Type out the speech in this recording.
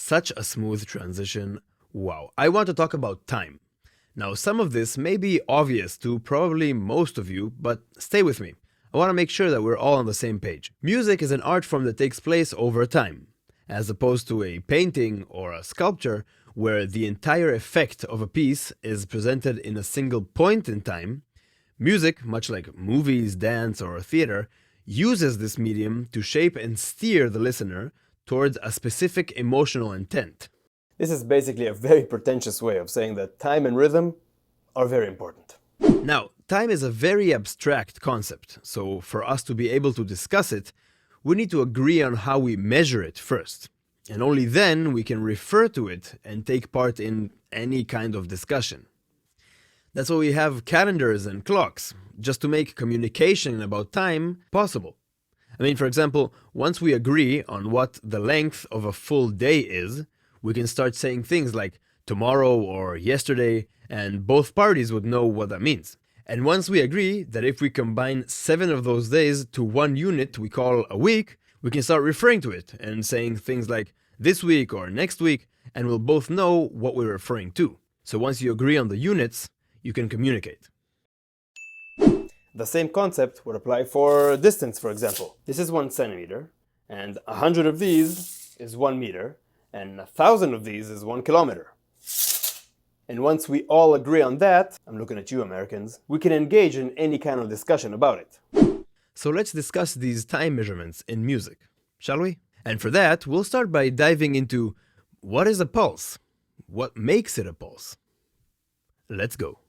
such a smooth transition. Wow. I want to talk about time. Now, some of this may be obvious to probably most of you, but stay with me. I want to make sure that we're all on the same page. Music is an art form that takes place over time, as opposed to a painting or a sculpture where the entire effect of a piece is presented in a single point in time. Music, much like movies, dance, or theater, uses this medium to shape and steer the listener towards a specific emotional intent. This is basically a very pretentious way of saying that time and rhythm are very important. Now, time is a very abstract concept, so for us to be able to discuss it, we need to agree on how we measure it first. And only then we can refer to it and take part in any kind of discussion. That's why we have calendars and clocks, just to make communication about time possible. I mean, for example, once we agree on what the length of a full day is, we can start saying things like tomorrow or yesterday, and both parties would know what that means. And once we agree that if we combine 7 of those days to one unit we call a week, we can start referring to it and saying things like this week or next week, and we'll both know what we're referring to. So once you agree on the units, you can communicate. The same concept would apply for distance, for example. This is 1 centimeter, and 100 of these is 1 meter, and 1,000 of these is 1 kilometer. And once we all agree on that, I'm looking at you Americans, we can engage in any kind of discussion about it. So let's discuss these time measurements in music, shall we? And for that, we'll start by diving into what is a pulse? What makes it a pulse? Let's go.